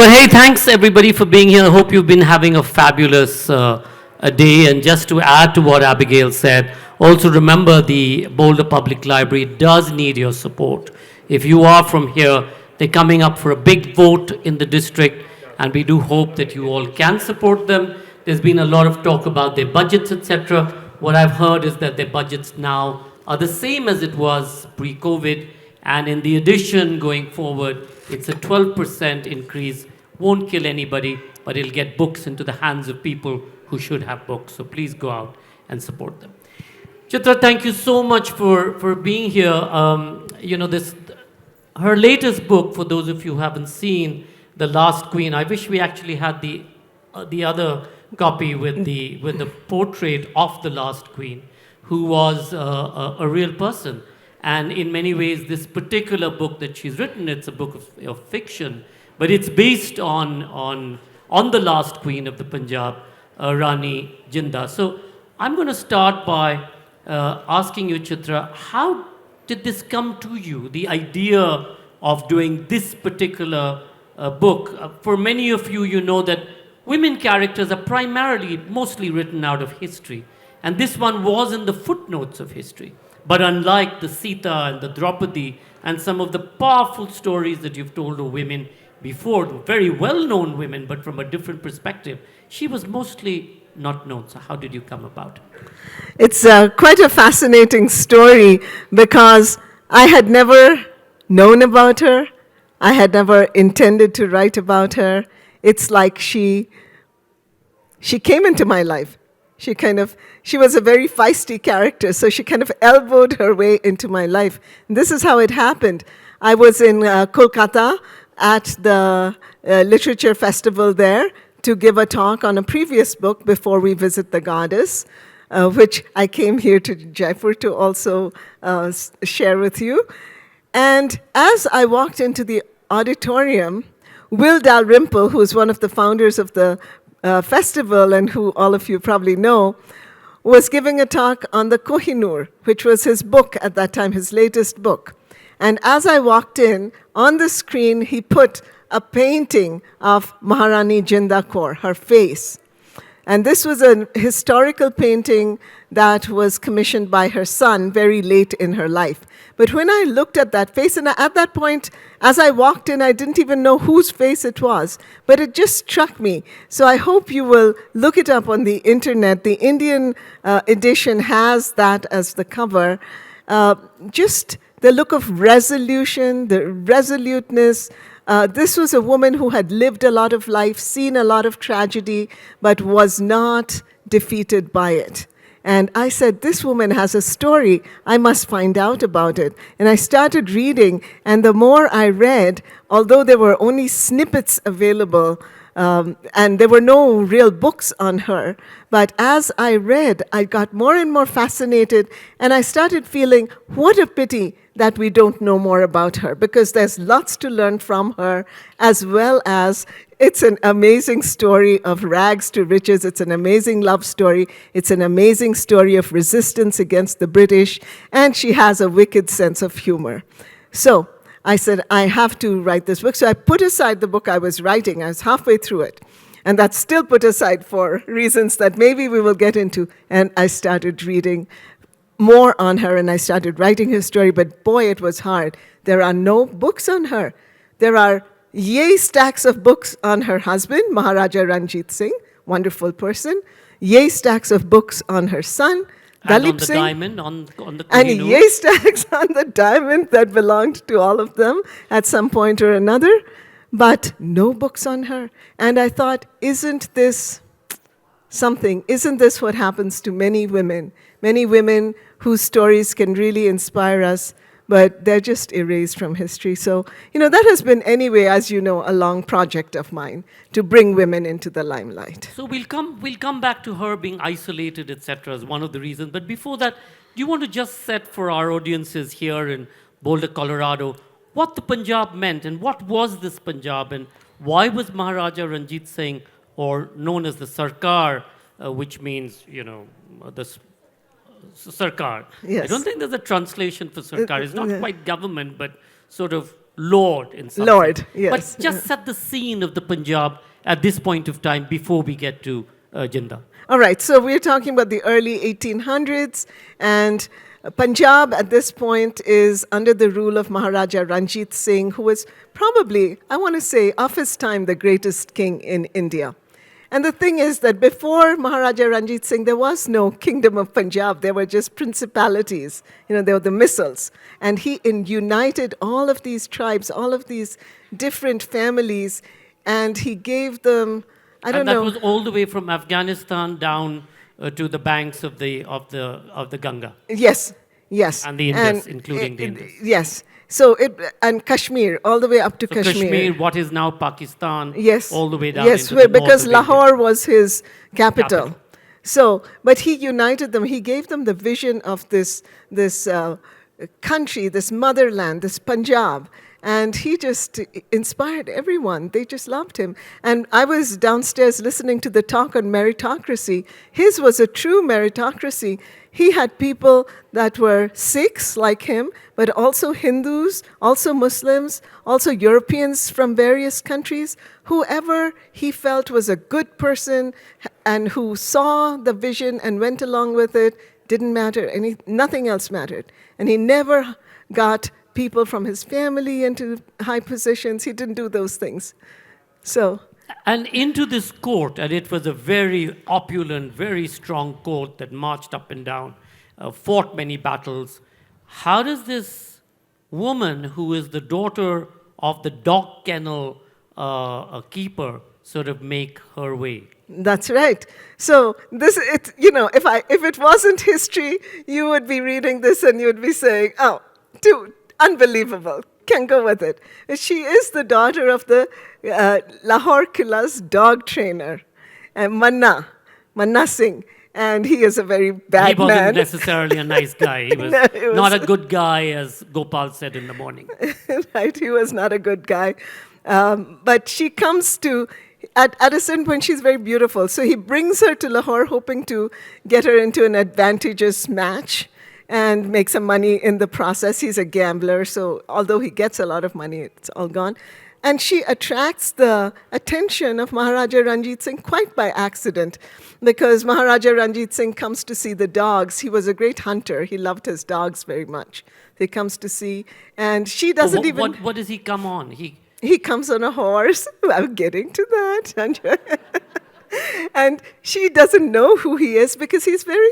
But hey, thanks everybody for being here. I hope you've been having a fabulous a day. And just to add to what Abigail said, also remember the Boulder Public Library does need your support. If you are from here, they're coming up for a big vote in the district, and we do hope that you all can support them. There's been a lot of talk about their budgets, etc. What I've heard is that their budgets now are the same as it was pre-COVID, and in the addition going forward, it's a 12% increase. Won't kill anybody, but it'll get books into the hands of people who should have books. So please go out and support them. Chitra, thank you so much for being here. Her latest book, for those of you who haven't seen, The Last Queen. I wish we actually had the other copy with the portrait of the last queen, who was a real person. And in many ways, this particular book that she's written, it's a book of fiction, but it's based on the last queen of the Punjab, Rani Jinda. So I'm going to start by asking you, Chitra, how did this come to you, the idea of doing this particular book? For many of you, you know that women characters are mostly written out of history. And this one was in the footnotes of history. But unlike the Sita and the Draupadi and some of the powerful stories that you've told of women before, very well-known women, but from a different perspective, she was mostly not known. So how did you come about it? It's quite a fascinating story because I had never known about her. I had never intended to write about her. It's like she came into my life. She was a very feisty character, so she kind of elbowed her way into my life. And this is how it happened. I was in Kolkata at the literature festival there to give a talk on a previous book before we visit the goddess, which I came here to Jaipur to also share with you. And as I walked into the auditorium, Will Dalrymple, who is one of the founders of the festival and who all of you probably know, was giving a talk on the Kohinoor, which was his book at that time, his latest book. And as I walked in, on the screen, he put a painting of Maharani Jindan Kaur, her face. And this was a historical painting that was commissioned by her son very late in her life. But when I looked at that face, and at that point, as I walked in, I didn't even know whose face it was, but it just struck me. So I hope you will look it up on the internet. The Indian edition has that as the cover. Just the look of resolution, the resoluteness. This was a woman who had lived a lot of life, seen a lot of tragedy, but was not defeated by it. And I said, this woman has a story. I must find out about it. And I started reading, and the more I read, although there were only snippets available, and there were no real books on her, but as I read, I got more and more fascinated, and I started feeling, what a pity that we don't know more about her, because there's lots to learn from her, as well as it's an amazing story of rags to riches. It's an amazing love story. It's an amazing story of resistance against the British, and she has a wicked sense of humor. So I said, I have to write this book. So I put aside the book I was writing. I was halfway through it. And that's still put aside for reasons that maybe we will get into. And I started reading more on her, and I started writing her story. But boy, it was hard. There are no books on her. There are yay stacks of books on her husband, Maharaja Ranjit Singh, wonderful person. Yay stacks of books on her son, And Dalip on the Singh. diamond, on the And Kohinoor. yay stacks on the diamond that belonged to all of them at some point or another, but no books on her. And I thought, isn't this something? Isn't this what happens to many women? Many women whose stories can really inspire us, but they're just erased from history. So, that has been, anyway, as you know, a long project of mine, to bring women into the limelight. So we'll come back to her being isolated, etc., as one of the reasons. But before that, do you want to just set for our audiences here in Boulder, Colorado, what the Punjab meant, and what was this Punjab, and why was Maharaja Ranjit Singh, or known as the Sarkar, which means, the Sarkar. Yes. I don't think there's a translation for Sarkar. It's not quite government, but sort of lord in some Lord, sense. yes. But just set the scene of the Punjab at this point of time before we get to Jinda. All right, so we're talking about the early 1800s, and Punjab at this point is under the rule of Maharaja Ranjit Singh, who was probably, I want to say, of his time, the greatest king in India. And the thing is that before Maharaja Ranjit Singh, there was no kingdom of Punjab. There were just principalities. There were the missals. And he united all of these tribes, all of these different families, and he gave them, I don't know. And that was all the way from Afghanistan down to the banks of the Ganga. Yes, yes. And the Indus, including the Indus. Yes. And Kashmir, all the way up to Kashmir. Kashmir, what is now Pakistan, Yes. all the way down yes, into the north because of India. Lahore was his capital. So, but he united them. He gave them the vision of this country, this motherland, this Punjab. And he just inspired everyone. They just loved him. And I was downstairs listening to the talk on meritocracy. His was a true meritocracy. He had people that were Sikhs like him, but also Hindus, also Muslims, also Europeans from various countries. Whoever he felt was a good person and who saw the vision and went along with it, didn't matter. Nothing else mattered. And he never got people from his family into high positions. He didn't do those things. So, and into this court, and it was a very opulent, very strong court that marched up and down, fought many battles. How does this woman, who is the daughter of the dog kennel keeper, sort of make her way? That's right. So if it wasn't history, you would be reading this and you would be saying, "Oh, dude, unbelievable. Can go with it." She is the daughter of the Lahore Kila's dog trainer, Manna Singh. And he is a very bad man. He wasn't necessarily a nice guy. He was, No, he was not a good guy, as Gopal said in the morning. Right, he was not a good guy. But she comes to, at a certain point, she's very beautiful. So he brings her to Lahore, hoping to get her into an advantageous match and make some money in the process. He's a gambler, so although he gets a lot of money, it's all gone. And she attracts the attention of Maharaja Ranjit Singh quite by accident, because Maharaja Ranjit Singh comes to see the dogs. He was a great hunter. He loved his dogs very much. He comes to see, and she doesn't even... What does he come on? He comes on a horse. I'm getting to that, Sanjoy. And she doesn't know who he is because he's very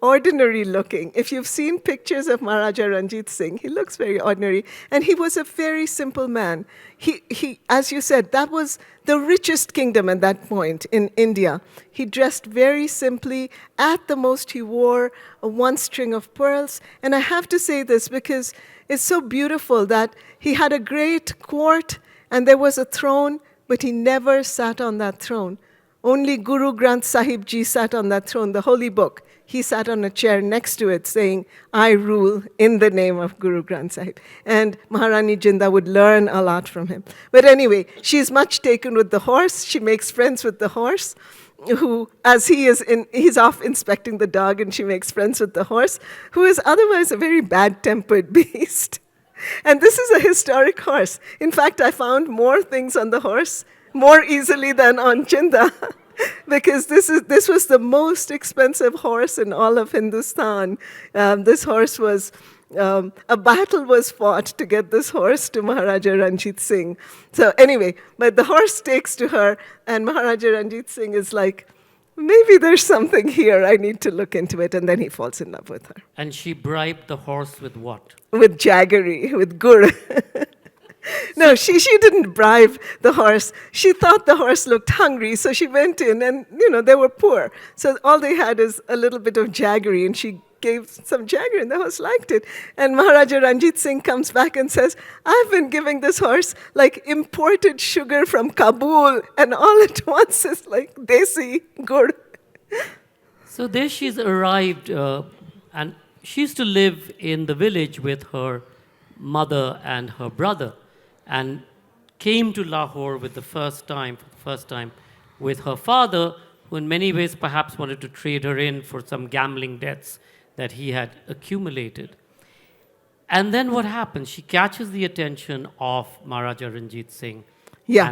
ordinary looking. If you've seen pictures of Maharaja Ranjit Singh, he looks very ordinary. And he was a very simple man. He, as you said, that was the richest kingdom at that point in India. He dressed very simply. At the most, he wore one string of pearls. And I have to say this because it's so beautiful that he had a great court and there was a throne, but he never sat on that throne. Only Guru Granth Sahib Ji sat on that throne, the holy book. He sat on a chair next to it saying, "I rule in the name of Guru Granth Sahib." And Maharani Jinda would learn a lot from him. But anyway, she's much taken with the horse. She makes friends with the horse, who, as he's off inspecting the dog, and she makes friends with the horse, who is otherwise a very bad-tempered beast. And this is a historic horse. In fact, I found more things on the horse more easily than on Jinda. Because this was the most expensive horse in all of Hindustan. This horse was, a battle was fought to get this horse to Maharaja Ranjit Singh. So anyway, but the horse takes to her, and Maharaja Ranjit Singh is like, maybe there's something here, I need to look into it, and then he falls in love with her. And she bribed the horse with what? With jaggery, with gur. No, she didn't bribe the horse. She thought the horse looked hungry, so she went in and, they were poor. So all they had is a little bit of jaggery, and she gave some jaggery, and the horse liked it. And Maharaja Ranjit Singh comes back and says, "I've been giving this horse like imported sugar from Kabul, and all at once it's like desi gur." So there she's arrived, and she used to live in the village with her mother and her brother, and came to Lahore for the first time with her father, who in many ways perhaps wanted to trade her in for some gambling debts that he had accumulated. And then what happens? She catches the attention of Maharaja Ranjit Singh. Yeah.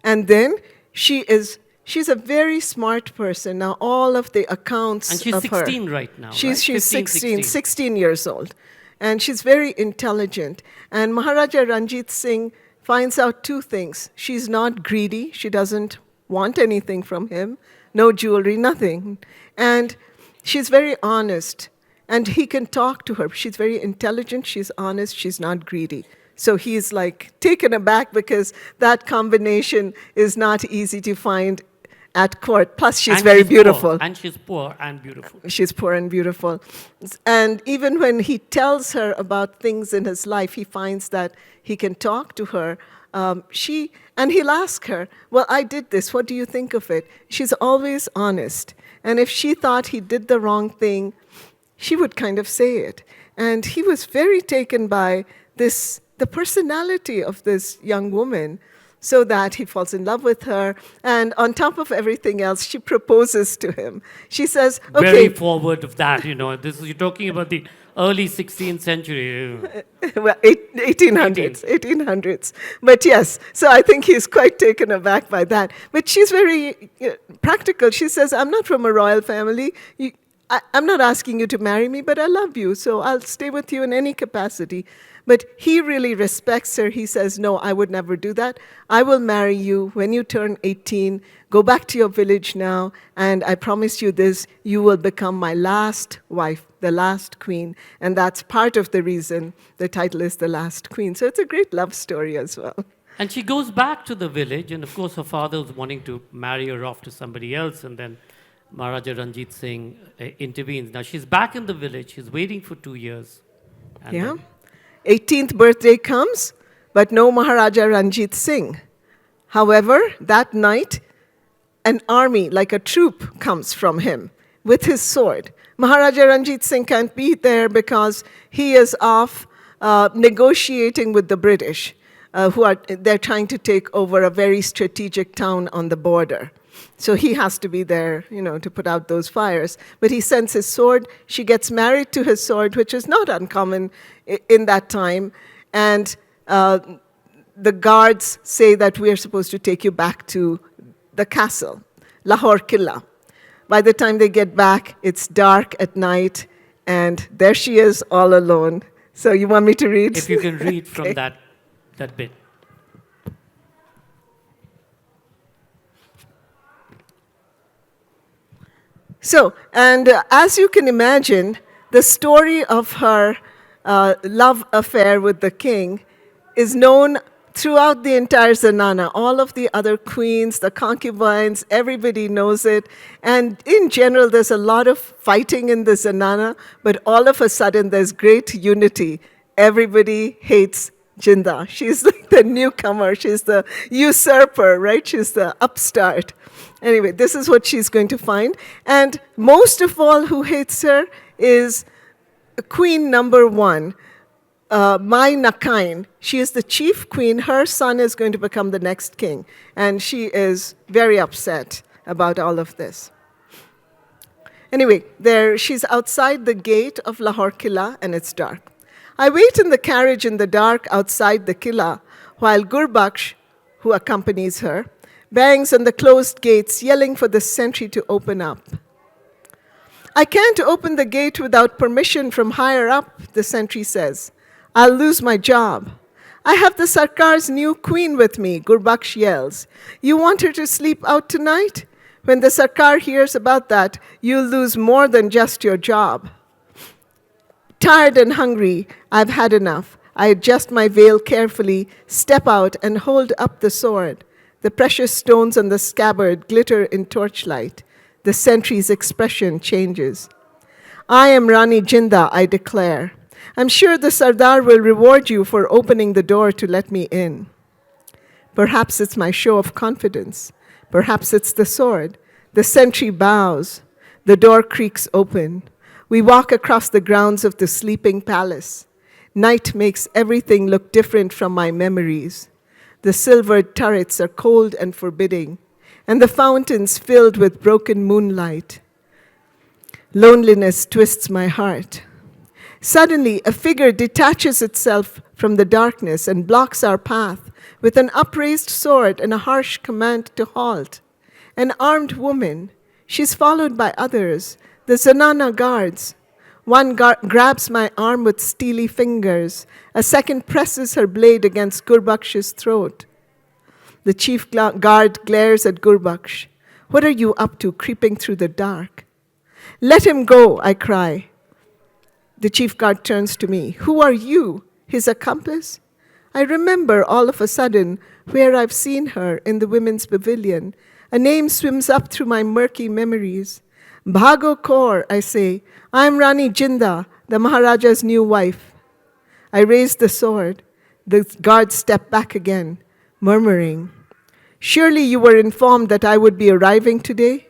And then she's a very smart person. Now, all of the accounts and she's of 16 her, right now. she's right? 16 years old. And she's very intelligent. And Maharaja Ranjit Singh finds out two things. She's not greedy. She doesn't want anything from him. No jewelry, nothing. And she's very honest. And he can talk to her. She's very intelligent. She's honest. She's not greedy. So he's like taken aback because that combination is not easy to find at court. Plus, she's very beautiful. And she's poor and beautiful. She's poor and beautiful. And even when he tells her about things in his life, he finds that he can talk to her. And he'll ask her, well, I did this. What do you think of it? She's always honest. And if she thought he did the wrong thing, she would kind of say it. And he was very taken by the personality of this young woman, so that he falls in love with her. And on top of everything else, she proposes to him. She says, okay. Very forward of that, you're talking about the early 16th century. Well, 1800s. But yes, so I think he's quite taken aback by that. But she's very practical. She says, I'm not from a royal family. I'm not asking you to marry me, but I love you, so I'll stay with you in any capacity. But he really respects her. He says, no, I would never do that. I will marry you when you turn 18. Go back to your village now, and I promise you this, you will become my last wife, the last queen. And that's part of the reason the title is The Last Queen. So it's a great love story as well. And she goes back to the village, and of course her father was wanting to marry her off to somebody else, and then Maharaja Ranjit Singh intervenes. Now she's back in the village, she's waiting for 2 years. And yeah. 18th birthday comes, but no Maharaja Ranjit Singh. However, that night, an army, like a troop, comes from him with his sword. Maharaja Ranjit Singh can't be there because he is off negotiating with the British, they're trying to take over a very strategic town on the border. So he has to be there, to put out those fires. But he sends his sword. She gets married to his sword, which is not uncommon in that time. And the guards say that we are supposed to take you back to the castle, Lahore Killa. By the time they get back, it's dark at night, and there she is all alone. So you want me to read? If you can read from that bit. So, and as you can imagine, the story of her love affair with the king is known throughout the entire Zanana. All of the other queens, the concubines, everybody knows it. And in general, there's a lot of fighting in the Zanana, but all of a sudden, there's great unity. Everybody hates Jinda. She's like the newcomer. She's the usurper, right? She's the upstart. Anyway, this is what she's going to find. And most of all, who hates her is queen number 1, Mai Nakain. She is the chief queen. Her son is going to become the next king. And she is very upset about all of this. Anyway, she's outside the gate of Lahore Killa, and it's dark. I wait in the carriage in the dark outside the Killa, while Gurbaksh, who accompanies her, bangs on the closed gates, yelling for the sentry to open up. I can't open the gate without permission from higher up, the sentry says. I'll lose my job. I have the Sarkar's new queen with me, Gurbaksh yells. You want her to sleep out tonight? When the Sarkar hears about that, you'll lose more than just your job. Tired and hungry, I've had enough. I adjust my veil carefully, step out, and hold up the sword. The precious stones on the scabbard glitter in torchlight. The sentry's expression changes. I am Rani Jinda, I declare. I'm sure the Sardar will reward you for opening the door to let me in. Perhaps it's my show of confidence. Perhaps it's the sword. The sentry bows. The door creaks open. We walk across the grounds of the sleeping palace. Night makes everything look different from my memories. The silvered turrets are cold and forbidding, and the fountains filled with broken moonlight. Loneliness twists my heart. Suddenly, a figure detaches itself from the darkness and blocks our path with an upraised sword and a harsh command to halt. An armed woman. She's followed by others, the Zanana guards. One grabs my arm with steely fingers. A second presses her blade against Gurbaksh's throat. The chief guard glares at Gurbaksh. What are you up to, creeping through the dark? Let him go, I cry. The chief guard turns to me. Who are you? His accomplice? I remember all of a sudden where I've seen her in the women's pavilion. A name swims up through my murky memories. Bhago Kaur, I say. I'm Rani Jinda, the Maharaja's new wife. I raise the sword. The guards step back again, murmuring. Surely you were informed that I would be arriving today?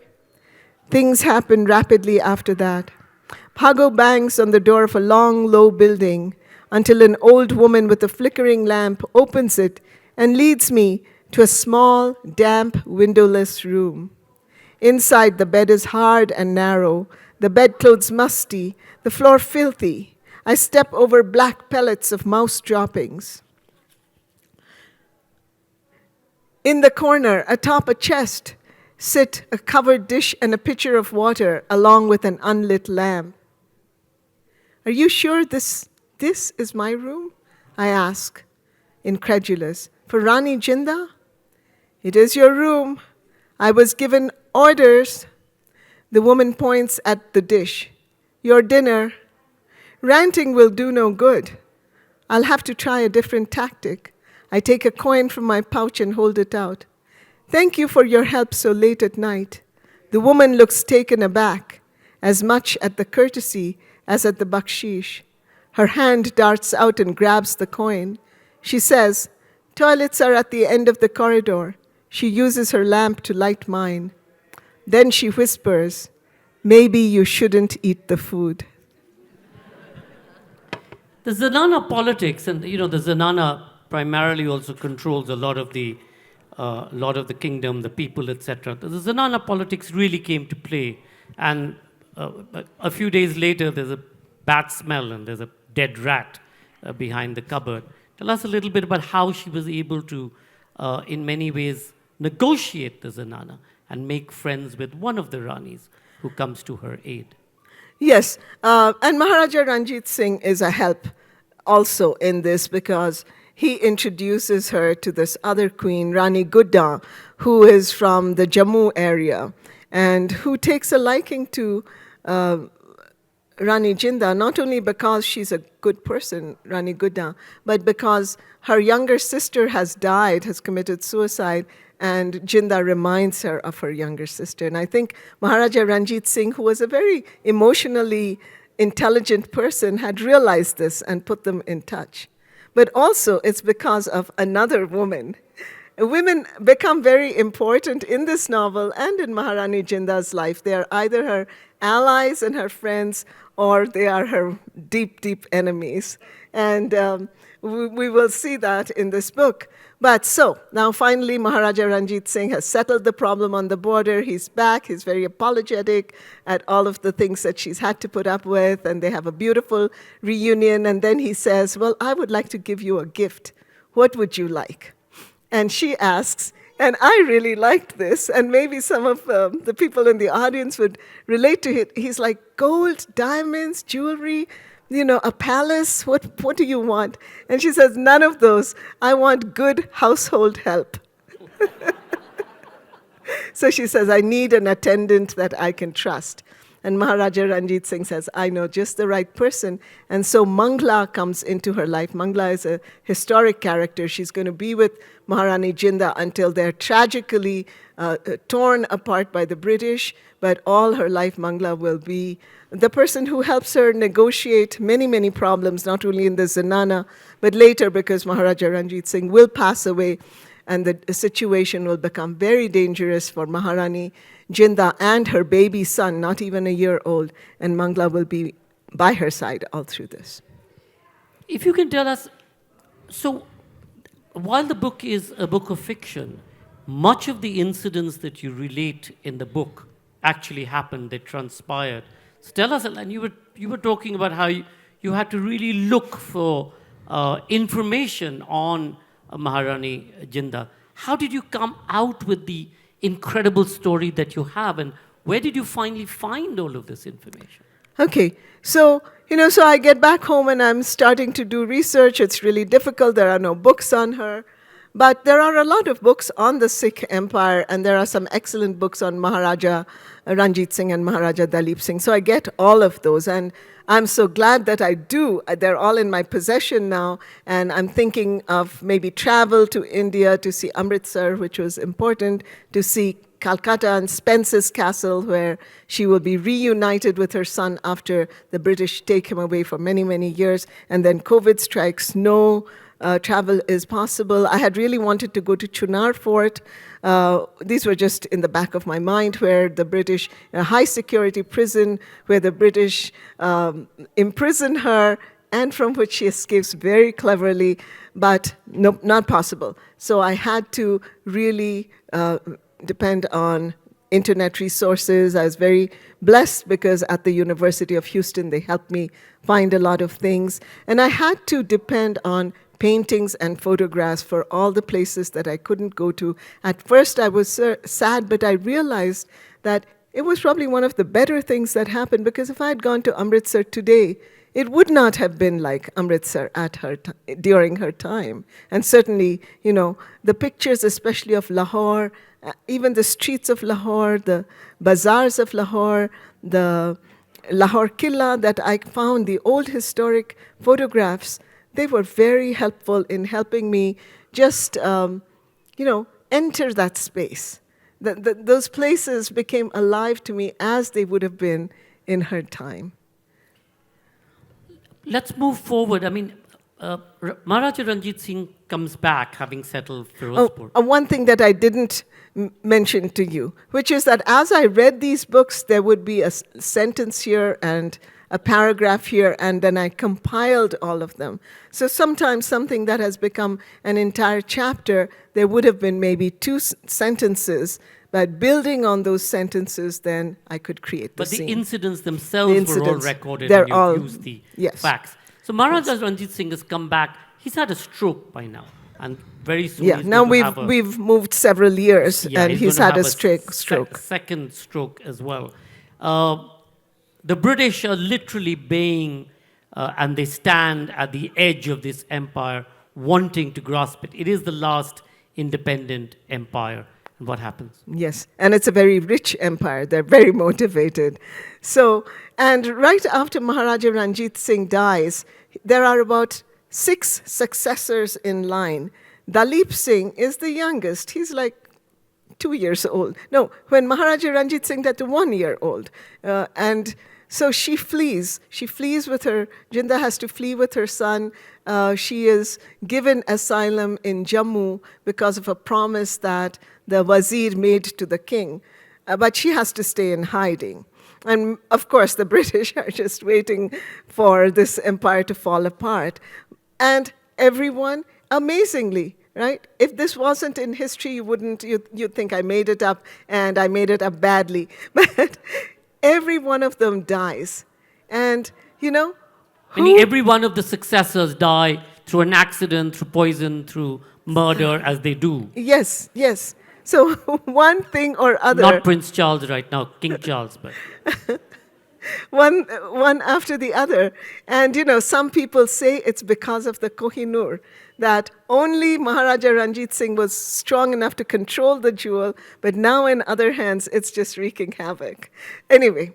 Things happen rapidly after that. Bhago bangs on the door of a long, low building until an old woman with a flickering lamp opens it and leads me to a small, damp, windowless room. Inside, the bed is hard and narrow, the bedclothes musty, the floor filthy. I step over black pellets of mouse droppings. In the corner, atop a chest, sit a covered dish and a pitcher of water along with an unlit lamp. Are you sure this is my room? I ask, incredulous. For Rani Jinda? It is your room. I was given orders. The woman points at the dish. Your dinner. Ranting will do no good. I'll have to try a different tactic. I take a coin from my pouch and hold it out. Thank you for your help so late at night. The woman looks taken aback, as much at the courtesy as at the bakshish. Her hand darts out and grabs the coin. She says, toilets are at the end of the corridor. She uses her lamp to light mine. Then she whispers, maybe you shouldn't eat the food. The Zanana politics, and the Zanana primarily also controls a lot of the kingdom, the people, etc. The Zanana politics really came to play, and a few days later, there's a bad smell and there's a dead rat behind the cupboard. Tell us a little bit about how she was able to, in many ways, negotiate the Zanana and make friends with one of the Ranis who comes to her aid. Yes, and Maharaja Ranjit Singh is a help also in this because he introduces her to this other queen, Rani Gudda, who is from the Jammu area and who takes a liking to Rani Jinda, not only because she's a good person, Rani Gudda, but because her younger sister has died, has committed suicide, and Jinda reminds her of her younger sister. And I think Maharaja Ranjit Singh, who was a very emotionally intelligent person, had realized this and put them in touch. But also, it's because of another woman. Women become very important in this novel and in Maharani Jinda's life. They are either her allies and her friends, or they are her deep, deep enemies. And we will see that in this book. But so, now finally Maharaja Ranjit Singh has settled the problem on the border. He's back. He's very apologetic at all of the things that she's had to put up with, and they have a beautiful reunion. And then he says, well, I would like to give you a gift. What would you like? And she asks, and I really liked this, and maybe some of the people in the audience would relate to it. He's like, gold, diamonds, jewelry, a palace, what do you want? And she says, none of those. I want good household help. So she says, I need an attendant that I can trust. And Maharaja Ranjit Singh says, I know just the right person. And so Mangla comes into her life. Mangla is a historic character. She's going to be with Maharani Jinda until they're tragically torn apart by the British. But all her life, Mangla will be the person who helps her negotiate many, many problems, not only in the Zanana, but later because Maharaja Ranjit Singh will pass away and the situation will become very dangerous for Maharani Jinda and her baby son, not even a year old, and Mangla will be by her side all through this. If you can tell us, so while the book is a book of fiction, much of the incidents that you relate in the book actually happened, they transpired. So tell us, and you were talking about how you had to really look for information on Maharani Jinda. How did you come out with the incredible story that you have, and where did you finally find all of this information? Okay, so so I get back home and I'm starting to do research. It's really difficult. There are no books on her, but there are a lot of books on the Sikh Empire, and there are some excellent books on Maharaja Ranjit Singh and Maharaja Dalip Singh. So I get all of those, and I'm so glad that I do. They're all in my possession now, and I'm thinking of maybe travel to India to see Amritsar, which was important, to see Calcutta and Spence's castle, where she will be reunited with her son after the British take him away for many, many years. And then COVID strikes, no travel is possible. I had really wanted to go to Chunar Fort. These were just in the back of my mind, where the British, a high security prison, where the British imprison her, and from which she escapes very cleverly, but no, not possible. So I had to really depend on internet resources. I was very blessed because at the University of Houston, they helped me find a lot of things. And I had to depend on paintings and photographs for all the places that I couldn't go to. At first, I was sad, but I realized that it was probably one of the better things that happened, because if I had gone to Amritsar today, it would not have been like Amritsar at her during her time. And certainly, the pictures, especially of Lahore, even the streets of Lahore, the bazaars of Lahore, the Lahore Killa that I found, the old historic photographs, they were very helpful in helping me just, enter that space. Those places became alive to me as they would have been in her time. Let's move forward. I mean, Maharaja Ranjit Singh comes back having settled Firozpur. One thing that I didn't mention to you, which is that as I read these books, there would be a sentence here and a paragraph here, and then I compiled all of them. So sometimes something that has become an entire chapter, there would have been maybe 2 sentences, but building on those sentences, then I could create the scene. But the incidents themselves were all recorded, they're and you've all, used the yes. facts. So Maharaja Ranjit Singh has come back. He's had a stroke by now, and very soon Yeah, he's now going to have we've moved several years, and he's going to had a have stroke. Second stroke as well. The British are literally baying, and they stand at the edge of this empire, wanting to grasp it. It is the last independent empire. And what happens? Yes, and it's a very rich empire. They're very motivated. So, and right after Maharaja Ranjit Singh dies, there are about 6 successors in line. Dalip Singh is the youngest. He's like 2 years old. No, when Maharaja Ranjit Singh died, 1 year old. And so she flees. She flees with her, Jinda has to flee with her son. She is given asylum in Jammu because of a promise that the wazir made to the king. But she has to stay in hiding. And of course, the British are just waiting for this empire to fall apart. And everyone, amazingly, right? If this wasn't in history, you'd think I made it up, and I made it up badly. But every one of them dies. And, every one of the successors die through an accident, through poison, through murder, as they do. Yes, yes. So one thing or other. Not Prince Charles right now, King Charles, but. One after the other. And, some people say it's because of the Kohinoor, that only Maharaja Ranjit Singh was strong enough to control the jewel, but now in other hands, it's just wreaking havoc. Anyway,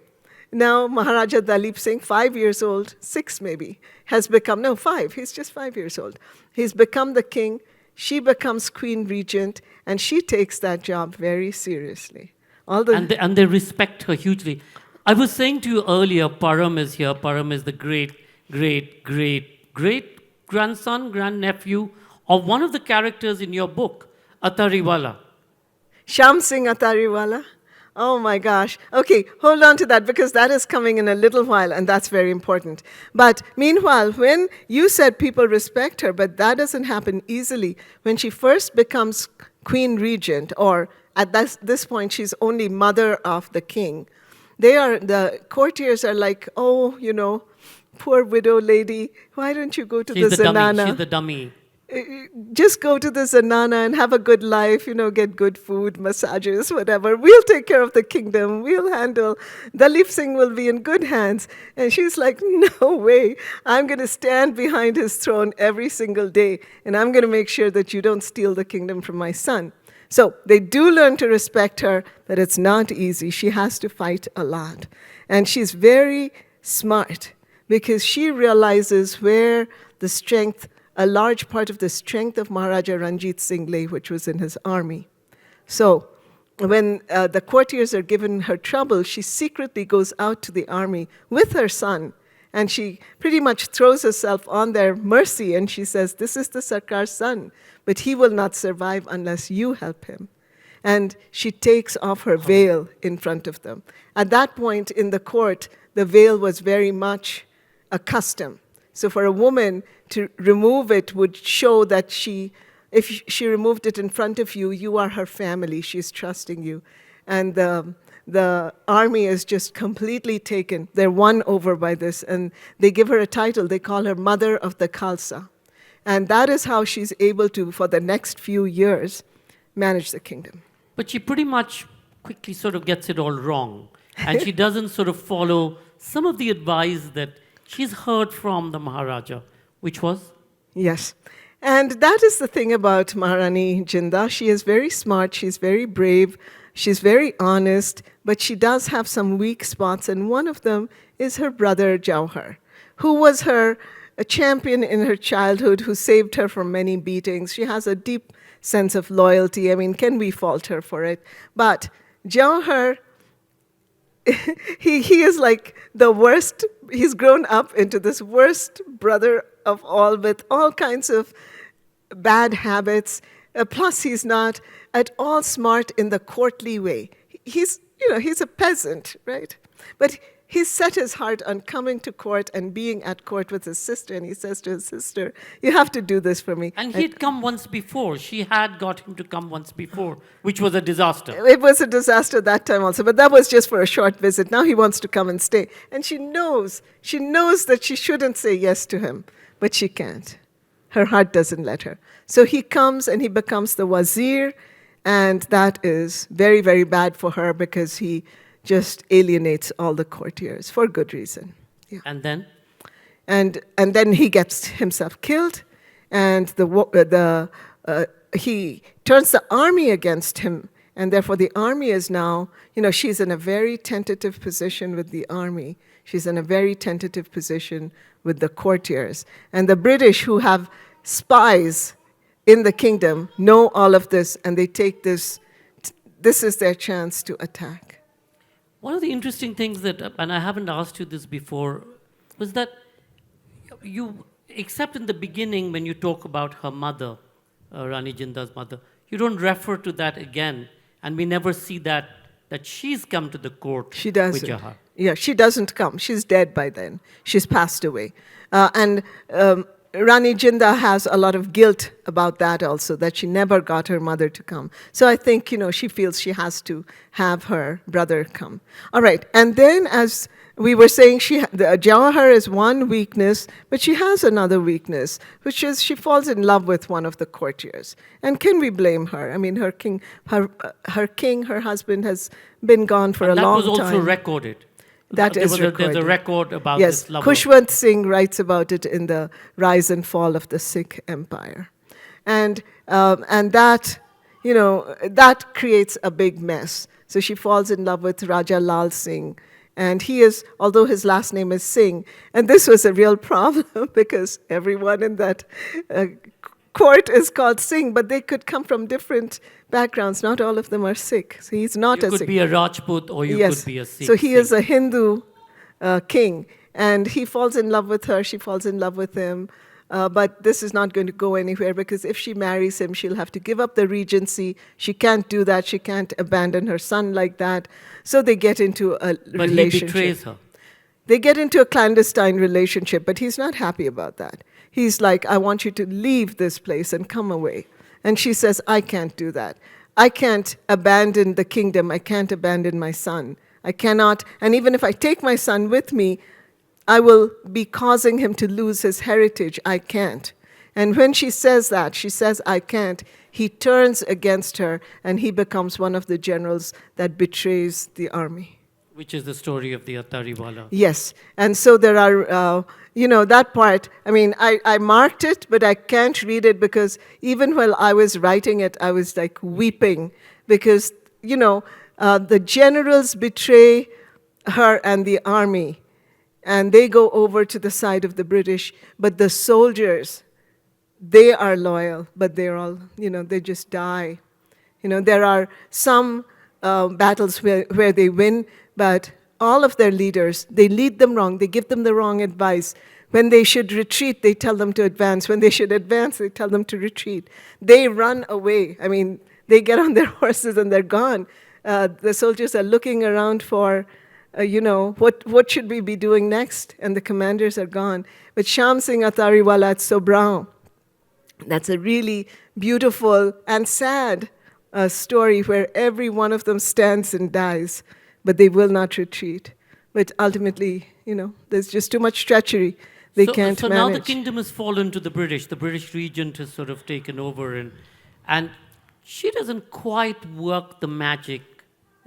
now Maharaja Dalip Singh, 5 years old, 6 maybe, has become, no, 5, he's just 5 years old. He's become the king, she becomes queen regent, and she takes that job very seriously. And they respect her hugely. I was saying to you earlier, Param is here. Param is the great-grandson, grandnephew of one of the characters in your book, Atariwala. Shyam Singh Atariwala. Oh my gosh. Okay, hold on to that, because that is coming in a little while, and that's very important. But meanwhile, when you said people respect her, but that doesn't happen easily. When she first becomes queen regent, or at this point she's only mother of the king, the courtiers are like, poor widow lady, why don't you go to She's the the dummy. Zanana? She's the dummy. Just go to the Zanana and have a good life, get good food, massages, whatever. We'll take care of the kingdom. We'll handle. Dalip Singh will be in good hands. And she's like, no way. I'm going to stand behind his throne every single day, and I'm going to make sure that you don't steal the kingdom from my son. So they do learn to respect her, but it's not easy. She has to fight a lot. And she's very smart because she realizes where the strength, a large part of the strength of Maharaja Ranjit Singh lay, which was in his army. So when the courtiers are giving her trouble, she secretly goes out to the army with her son, and she pretty much throws herself on their mercy, and she says, this is the Sarkar's son, but he will not survive unless you help him. And she takes off her veil in front of them. At that point in the court, the veil was very much a custom. So for a woman to remove it would show that if she removed it in front of you, you are her family, she's trusting you. And the army is just completely taken. They're won over by this, and they give her a title. They call her Mother of the Khalsa. And that is how she's able to, for the next few years, manage the kingdom. But she pretty much quickly sort of gets it all wrong. And she doesn't sort of follow some of the advice that she's heard from the Maharaja, which was? Yes. And that is the thing about Maharani Jinda. She is very smart, she's very brave, she's very honest, but she does have some weak spots, and one of them is her brother Jauhar, who was a champion in her childhood, who saved her from many beatings. She has a deep sense of loyalty. I mean, can we fault her for it? But Jauhar, he is like the worst. He's grown up into this worst brother of all, with all kinds of bad habits. Plus, he's not at all smart in the courtly way. He's a peasant, right? But he's set his heart on coming to court and being at court with his sister, and he says to his sister, you have to do this for me. And he'd come once before. She had got him to come once before, which was a disaster. It was a disaster that time also, but that was just for a short visit. Now he wants to come and stay. And she knows that she shouldn't say yes to him, but she can't. Her heart doesn't let her. So he comes and he becomes the wazir, and that is very, very bad for her because he just alienates all the courtiers for good reason. Yeah. And then? And then he gets himself killed, and he turns the army against him, and therefore the army is now, she's in a very tentative position with the army. She's in a very tentative position with the courtiers. And the British, who have spies in the kingdom, know all of this, and they take this is their chance to attack. One of the interesting things that, and I haven't asked you this before, was that you, except in the beginning when you talk about her mother, Rani Jinda's mother, you don't refer to that again, and we never see that she's come to the court. She doesn't. With Jauhar. Yeah, she doesn't come. She's dead by then. She's passed away. And Rani Jinda has a lot of guilt about that also, that she never got her mother to come. So I think, she feels she has to have her brother come. All right, and then as we were saying, Jauhar is one weakness, but she has another weakness, which is she falls in love with one of the courtiers. And can we blame her? I mean, her husband has been gone for a long time. That was also recorded. That is recorded. There's a record about yes, this lover. Khushwant Singh writes about it in the Rise and Fall of the Sikh Empire. And that, that creates a big mess. So she falls in love with Raja Lal Singh. And he is, although his last name is Singh, and this was a real problem because everyone in that court is called Singh, but they could come from different backgrounds. Not all of them are Sikh. So he's not a Sikh. You could be a Rajput or you could be a Sikh. So he is a Hindu king, and he falls in love with her, she falls in love with him. But this is not going to go anywhere because if she marries him, she'll have to give up the regency. She can't do that. She can't abandon her son like that. So they get into a relationship. But he betrays her. They get into a clandestine relationship, but he's not happy about that. He's like, I want you to leave this place and come away. And she says, I can't do that. I can't abandon the kingdom. I can't abandon my son. I cannot. And even if I take my son with me, I will be causing him to lose his heritage. I can't. And when she says that, she says, I can't, he turns against her and he becomes one of the generals that betrays the army. Which is the story of the Attariwala. Yes. And so there are, that part, I marked it, but I can't read it because even while I was writing it, I was like weeping because, the generals betray her and the army and they go over to the side of the British, but the soldiers, they are loyal, but they're all, they just die. There are some battles where they win, but all of their leaders, they lead them wrong. They give them the wrong advice. When they should retreat, they tell them to advance. When they should advance, they tell them to retreat. They run away. They get on their horses and they're gone. The soldiers are looking around for, what should we be doing next? And the commanders are gone. But Shyam Singh Attariwala at Sobrao, that's a really beautiful and sad story where every one of them stands and dies, but they will not retreat. But ultimately, there's just too much treachery. They can't so manage. Now the kingdom has fallen to the British. The British regent has sort of taken over, and she doesn't quite work the magic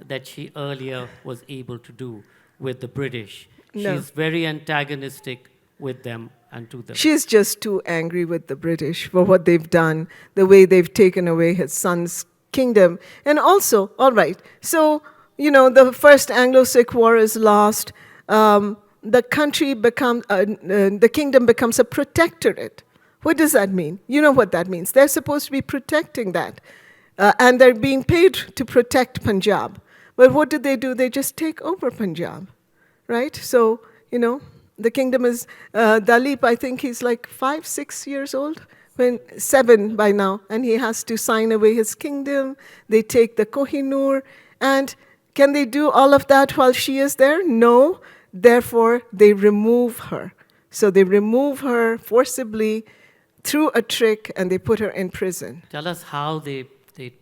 that she earlier was able to do with the British. No. She's very antagonistic with them and to them. She's just too angry with the British for what they've done, the way they've taken away his son's kingdom. And also, all right, so, the First Anglo-Sikh War is lost. The kingdom becomes a protectorate. What does that mean? You know what that means. They're supposed to be protecting that. And they're being paid to protect Punjab. But what do? They just take over Punjab, right? So, the kingdom is, Dalip, I think he's like 5, 6 years old, 7 by now, and he has to sign away his kingdom. They take the Kohinoor, and can they do all of that while she is there? No. Therefore, they remove her. So they remove her forcibly through a trick, and they put her in prison. Tell us how they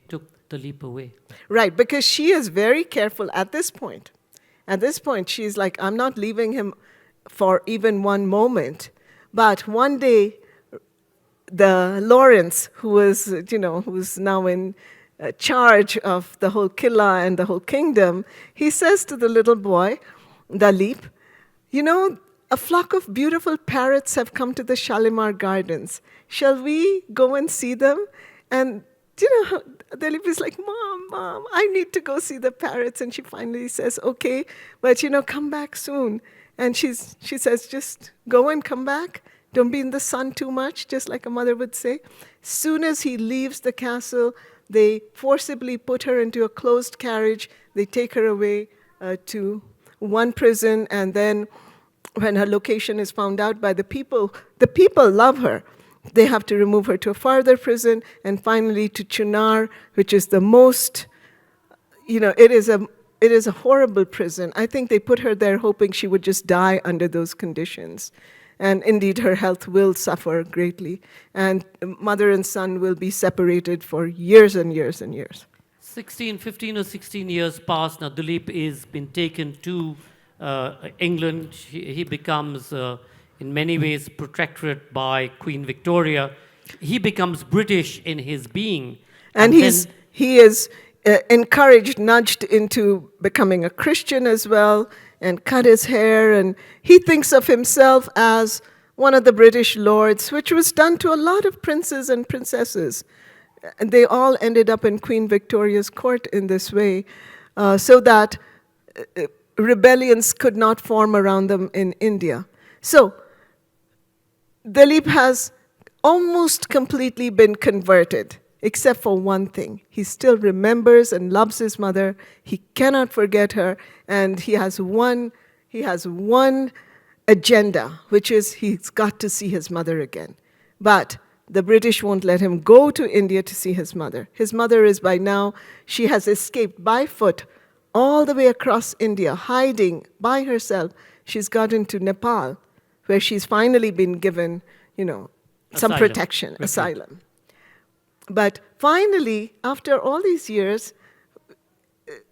took the leap away. Right, because she is very careful at this point. At this point, she's like, I'm not leaving him for even one moment. But one day, the Lawrence, who's now in charge of the whole Killa and the whole kingdom, he says to the little boy, Dalip, a flock of beautiful parrots have come to the Shalimar Gardens. Shall we go and see them? And, Dalip is like, Mom, I need to go see the parrots. And she finally says, okay, but, come back soon. And she says, just go and come back. Don't be in the sun too much, just like a mother would say. Soon as he leaves the castle, they forcibly put her into a closed carriage. They take her away to one prison, and then when her location is found out by the people love her. They have to remove her to a farther prison, and finally to Chunar, which is the most, it is a horrible prison. I think they put her there hoping she would just die under those conditions. And indeed, her health will suffer greatly. And mother and son will be separated for years and years and years. 15 or 16 years pass. Now, Dilip is been taken to England. He becomes, in many ways, protectorate by Queen Victoria. He becomes British in his being. And he is encouraged, nudged into becoming a Christian as well, and cut his hair. And he thinks of himself as one of the British lords, which was done to a lot of princes and princesses. And they all ended up in Queen Victoria's court in this way, so that rebellions could not form around them in India. So, Dalip has almost completely been converted, except for one thing. He still remembers and loves his mother. He cannot forget her, and he has one agenda, which is he's got to see his mother again. But the British won't let him go to India to see his mother. His mother is by now, she has escaped by foot all the way across India, hiding by herself. She's gotten to Nepal, where she's finally been given, some protection, asylum. But finally, after all these years,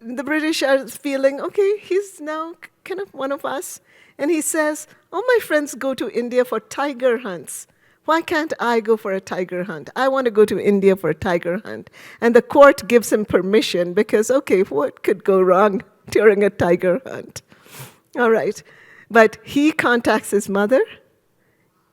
the British are feeling, okay, he's now kind of one of us. And he says, all my friends go to India for tiger hunts. Why can't I go for a tiger hunt? I want to go to India for a tiger hunt. And the court gives him permission because, okay, what could go wrong during a tiger hunt? All right. But he contacts his mother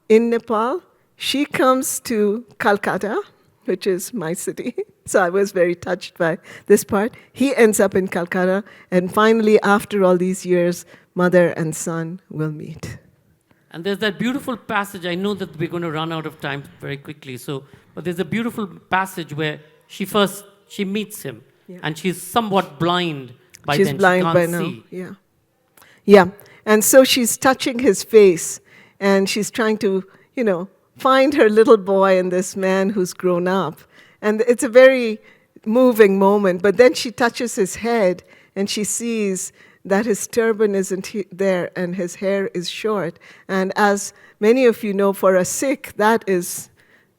in Nepal. She comes to Calcutta, which is my city. So I was very touched by this part. He ends up in Calcutta, and finally, after all these years, mother and son will meet. And there's that beautiful passage. I know that we're going to run out of time very quickly. But there's a beautiful passage where she meets him, and she's somewhat blind by She's then. blind she can't by see. now. Yeah. And so she's touching his face, and she's trying to, find her little boy and this man who's grown up. And it's a very moving moment. But then she touches his head, and she sees that his turban isn't there and his hair is short. And as many of you know, for a Sikh, that is,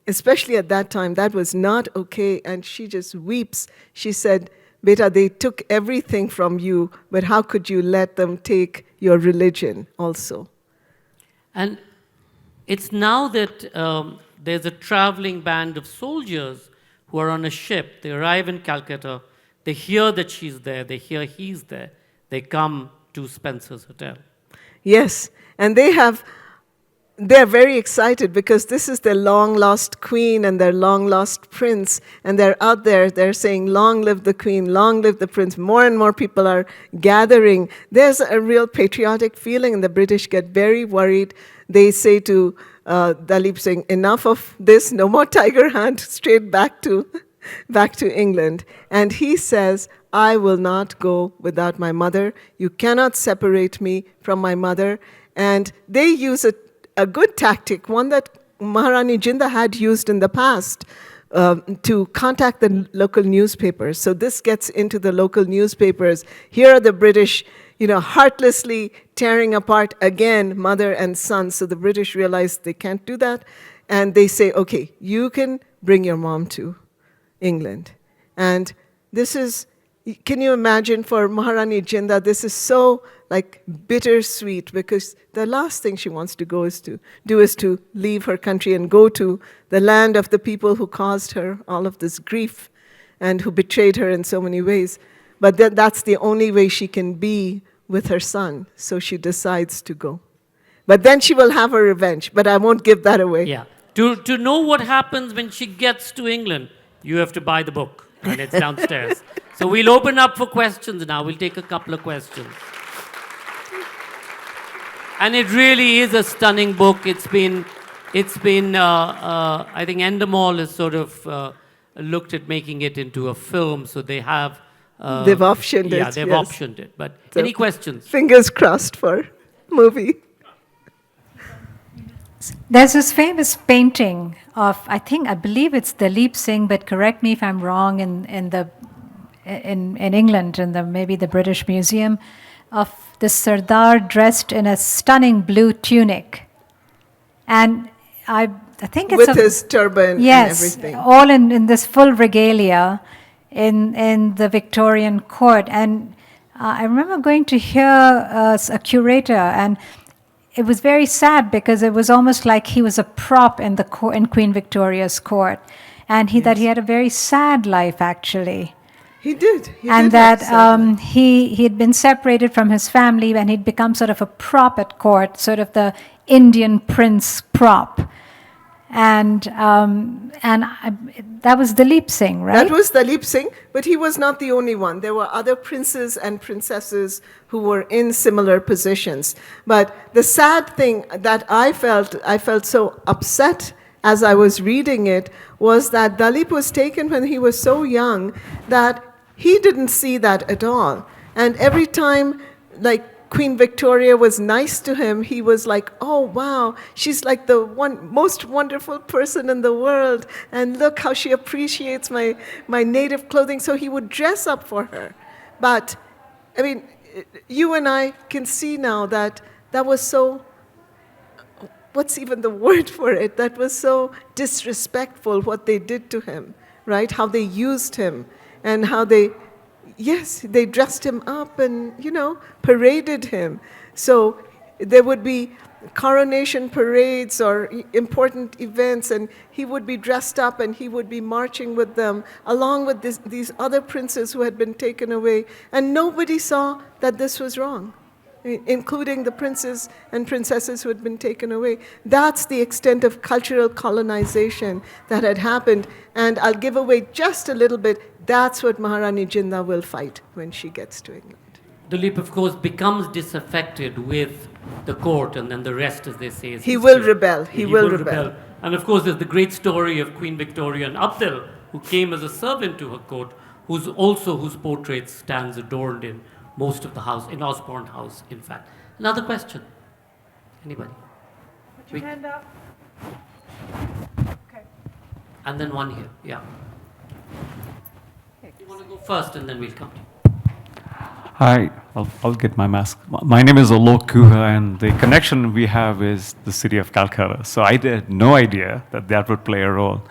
especially at that time, that was not okay. And she just weeps. She said, Beta, they took everything from you, but how could you let them take your religion also? And it's now that there's a traveling band of soldiers who are on a ship. They arrive in Calcutta. They hear that she's there. They hear he's there. They come to Spencer's Hotel. Yes, and they're very excited because this is their long-lost queen and their long-lost prince, and they're out there, they're saying, long live the queen, long live the prince. More and more people are gathering. There's a real patriotic feeling, and the British get very worried. They say to Dalip Singh, enough of this, no more tiger hunt, straight back to England. And he says, I will not go without my mother. You cannot separate me from my mother. And they use a good tactic, one that Maharani Jindan had used in the past, to contact the local newspapers. So this gets into the local newspapers. Here are the British, heartlessly tearing apart again mother and son. So the British realize they can't do that. And they say, okay, you can bring your mom to England. And this is, can you imagine for Maharani Jindan, this is so bittersweet, because the last thing she wants to do is to leave her country and go to the land of the people who caused her all of this grief and who betrayed her in so many ways. But that's the only way she can be with her son, so she decides to go. But then she will have her revenge, but I won't give that away. Yeah. To know what happens when she gets to England, you have to buy the book, and it's downstairs. So we'll open up for questions now. We'll take a couple of questions. And it really is a stunning book. It's been I think Endemol has sort of looked at making it into a film, so they have... they've optioned it. Yeah, they've optioned it. But so any questions? Fingers crossed for movie. There's this famous painting of, I believe it's Dalip Singh, but correct me if I'm wrong, in England, in maybe the British Museum, of the Sardar dressed in a stunning blue tunic. And I think it's with his turban and everything. All in this full regalia in the Victorian court. And I remember going to hear a curator, and it was very sad because it was almost like he was a prop in in Queen Victoria's court, and that he had a very sad life actually. He did. And that he had been separated from his family, and he'd become sort of a prop at court, sort of the Indian prince prop. And that was Dalip Singh, right? That was Dalip Singh, but he was not the only one. There were other princes and princesses who were in similar positions. But the sad thing that I felt so upset as I was reading it, was that Dalip was taken when he was so young that he didn't see that at all. And every time, Queen Victoria was nice to him, he was like, oh, wow, she's like the most wonderful person in the world, and look how she appreciates my native clothing. So he would dress up for her. But, you and I can see now that was so, what's even the word for it? That was so disrespectful, what they did to him, right? How they used him, and how they dressed him up and, paraded him. So there would be coronation parades or important events, and he would be dressed up and he would be marching with them, along with these other princes who had been taken away. And nobody saw that this was wrong, including the princes and princesses who had been taken away. That's the extent of cultural colonization that had happened. And I'll give away just a little bit. That's what Maharani Jindan will fight when she gets to England. Dilip, of course, becomes disaffected with the court, and then the rest, as they say, is He history. will rebel. He will rebel. And of course, there's the great story of Queen Victoria and AutHer, who came as a servant to her court, whose portrait stands adorned in most of the house, in Osborne House, in fact. Another question? Anybody? Put your hand up. Okay. And then one here, yeah. You want to go first, and then we'll come to you. Hi, I'll get my mask. My name is Alok Guha, and the connection we have is the city of Calcutta. So I had no idea that that would play a role.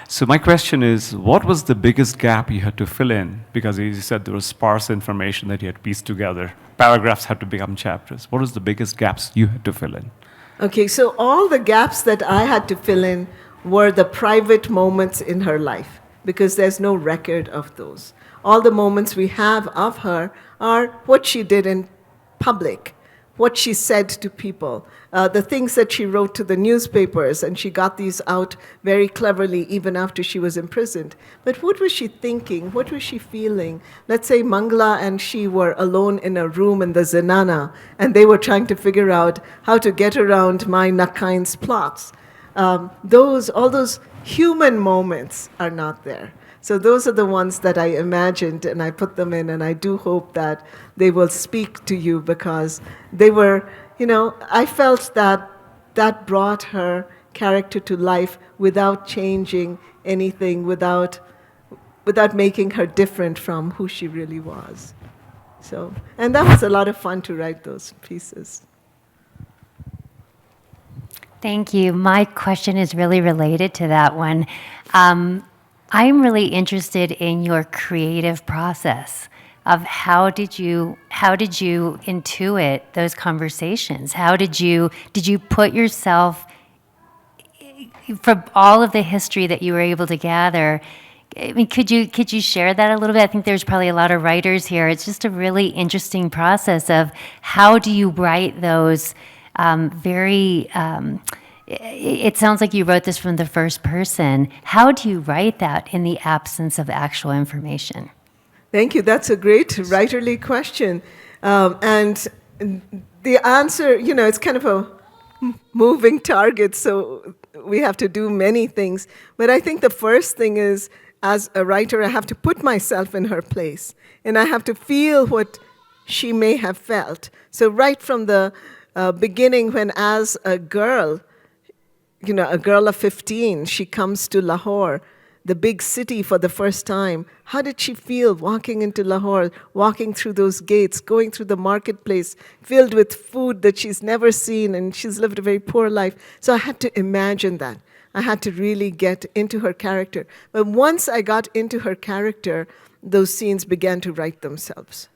So my question is, what was the biggest gap you had to fill in? Because as you said, there was sparse information that you had pieced together. Paragraphs had to become chapters. What was the biggest gaps you had to fill in? Okay, so all the gaps that I had to fill in were the private moments in her life, because there's no record of those. All the moments we have of her are what she did in public, what she said to people, the things that she wrote to the newspapers, and she got these out very cleverly even after she was imprisoned. But what was she thinking? What was she feeling? Let's say Mangala and she were alone in a room in the Zenana, and they were trying to figure out how to get around my Nakain's plots. All those human moments are not there. So those are the ones that I imagined, and I put them in, and I do hope that they will speak to you, because they were, I felt that that brought her character to life without changing anything, without making her different from who she really was. So, and that was a lot of fun to write those pieces. Thank you. My question is really related to that one. I'm really interested in your creative process of how did you intuit those conversations? Did you put yourself, from all of the history that you were able to gather, I mean, could you share that a little bit? I think there's probably a lot of writers here. It's just a really interesting process of how do you write those it sounds like you wrote this from the first person. How do you write that in the absence of actual information? Thank you. That's a great writerly question. And the answer, it's kind of a moving target, so we have to do many things. But I think the first thing is, as a writer, I have to put myself in her place, and I have to feel what she may have felt. So right from the beginning, when as a girl of 15, she comes to Lahore, the big city, for the first time. How did she feel walking into Lahore, walking through those gates, going through the marketplace, filled with food that she's never seen, and she's lived a very poor life. So I had to imagine that. I had to really get into her character. But once I got into her character, those scenes began to write themselves.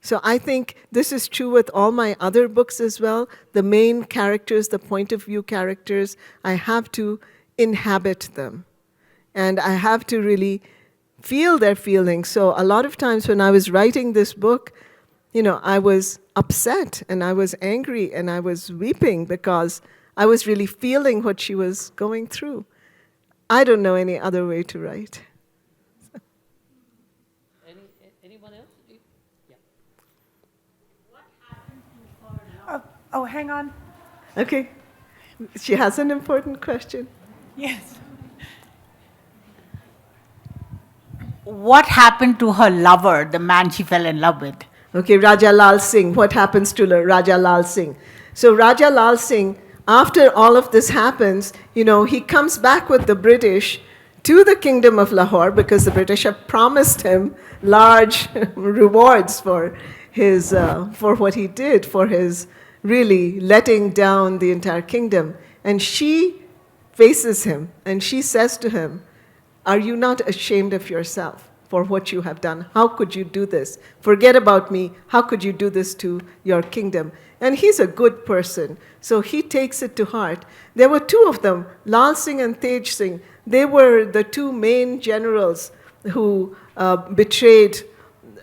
So I think this is true with all my other books as well. The main characters, the point of view characters, I have to inhabit them. And I have to really feel their feelings. So a lot of times when I was writing this book, I was upset and I was angry and I was weeping because I was really feeling what she was going through. I don't know any other way to write. Anyone else? Yeah. Oh, hang on. Okay. She has an important question. Yes. What happened to her lover, the man she fell in love with? Okay, Raja Lal Singh. What happens to Raja Lal Singh? So Raja Lal Singh, after all of this happens, he comes back with the British to the kingdom of Lahore, because the British have promised him large rewards for his for what he did, for his really letting down the entire kingdom. And she faces him and she says to him, "Are you not ashamed of yourself for what you have done? How could you do this? Forget about me. How could you do this to your kingdom?" And he's a good person, so he takes it to heart. There were two of them, Lal Singh and Tej Singh. They were the two main generals who betrayed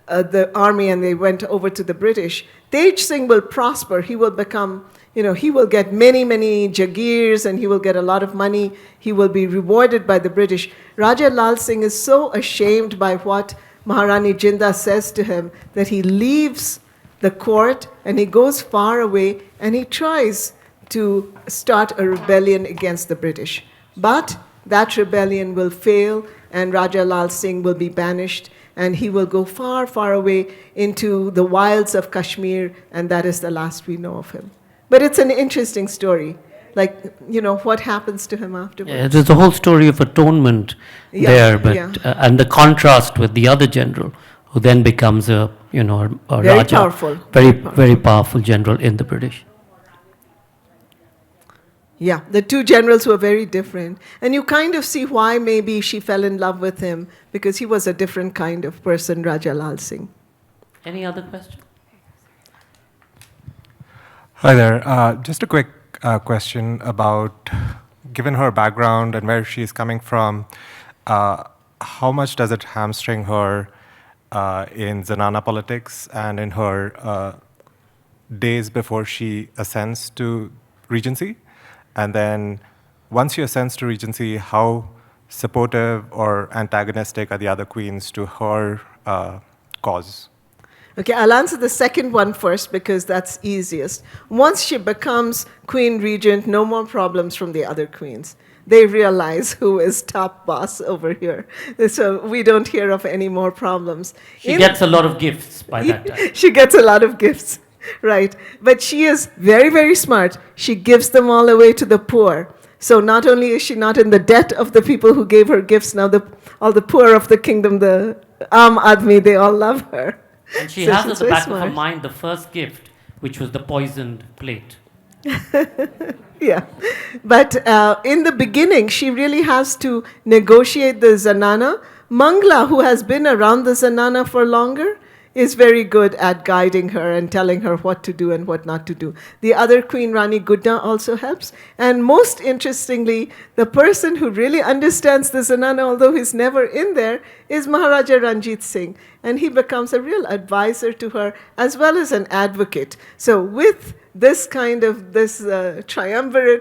the army and they went over to the British. Tej Singh will prosper. He will become, he will get many, many jagirs and he will get a lot of money. He will be rewarded by the British. Raja Lal Singh is so ashamed by what Maharani Jinda says to him that he leaves the court and he goes far away and he tries to start a rebellion against the British. But that rebellion will fail and Raja Lal Singh will be banished and he will go far, far away into the wilds of Kashmir, and that is the last we know of him. But it's an interesting story, like, what happens to him afterwards. Yeah, there's a whole story of atonement there, but and the contrast with the other general, who then becomes a Very Raja, powerful. very powerful general in the British. Yeah, the two generals were very different. And you kind of see why maybe she fell in love with him, because he was a different kind of person, Raja Lal Singh. Any other question? Hi there. Just a quick question about, given her background and where she's coming from, how much does it hamstring her in Zanana politics and in her days before she ascends to regency? And then once she ascends to regency, how supportive or antagonistic are the other queens to her cause? Okay, I'll answer the second one first because that's easiest. Once she becomes queen regent, no more problems from the other queens. They realize who is top boss over here. So we don't hear of any more problems. She gets a lot of gifts by that time. She gets a lot of gifts, right? But she is very, very smart. She gives them all away to the poor. So not only is she not in the debt of the people who gave her gifts, now all the poor of the kingdom, the Aam Admi, they all love her. And she So has she's at the very back of her smart. mind the first gift, which was the poisoned plate. Yeah, but in the beginning, she really has to negotiate the Zanana. Mangla, who has been around the Zanana for longer, is very good at guiding her and telling her what to do and what not to do. The other queen, Rani Gudda, also helps. And most interestingly, the person who really understands the Zanana, although he's never in there, is Maharaja Ranjit Singh. And he becomes a real advisor to her as well as an advocate. So with this triumvirate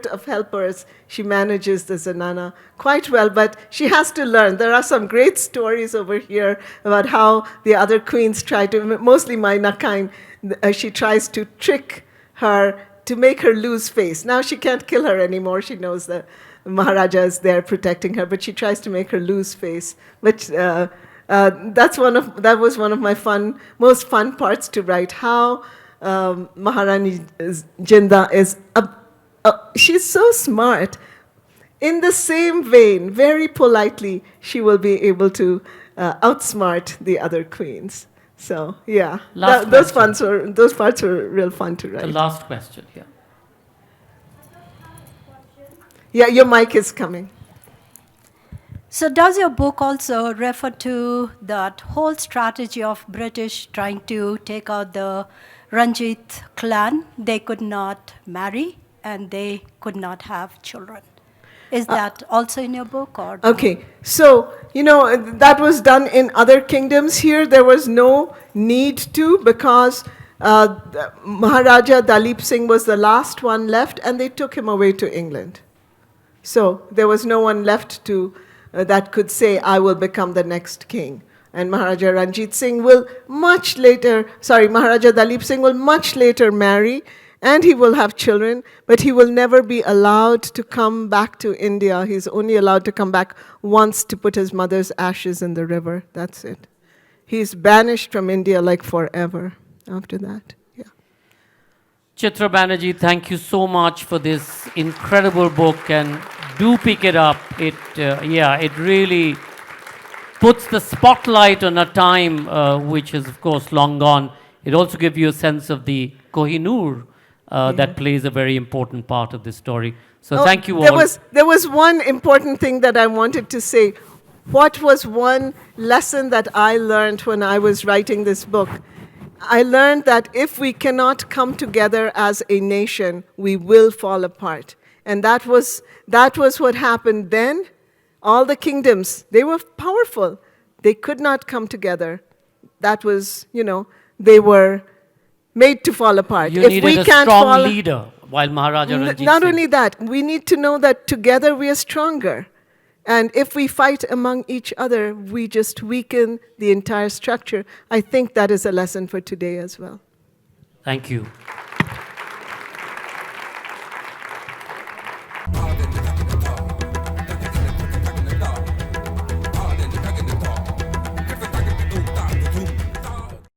of helpers, she manages the Zanana quite well, but she has to learn. There are some great stories over here about how the other queens try to, mostly Mainakain, she tries to trick her to make her lose face. Now she can't kill her anymore. She knows that Maharaja is there protecting her, but she tries to make her lose face. But that was one of my most fun parts to write, how Maharani Jinda is, she's so smart. In the same vein, very politely, she will be able to outsmart the other queens. So, yeah, those parts were real fun to write. The last question, yeah. Yeah, your mic is coming. So does your book also refer to that whole strategy of British trying to take out the Ranjit clan? They could not marry and they could not have children. Is that also in your book? Or Okay, so, that was done in other kingdoms. Here, there was no need to, because Maharaja Dalip Singh was the last one left, and they took him away to England. So there was no one left that could say, I will become the next king. And Maharaja Ranjit Singh Maharaja Dalip Singh will much later marry, and he will have children, but he will never be allowed to come back to India. He's only allowed to come back once to put his mother's ashes in the river. That's it. He's banished from India like forever after that. Yeah. Chitra Banerjee, thank you so much for this incredible book, and do pick it up. It really puts the spotlight on a time which is, of course, long gone. It also gives you a sense of the Kohinoor that plays a very important part of this story. So thank you all. There was one important thing that I wanted to say. What was one lesson that I learned when I was writing this book? I learned that if we cannot come together as a nation, we will fall apart. And that was what happened then. All the kingdoms, they were powerful. They could not come together. That was, they were made to fall apart. You needed a strong leader while Maharaja Ranjit Not Singh. only that, we need to know that together we are stronger. And if we fight among each other, we just weaken the entire structure. I think that is a lesson for today as well. Thank you.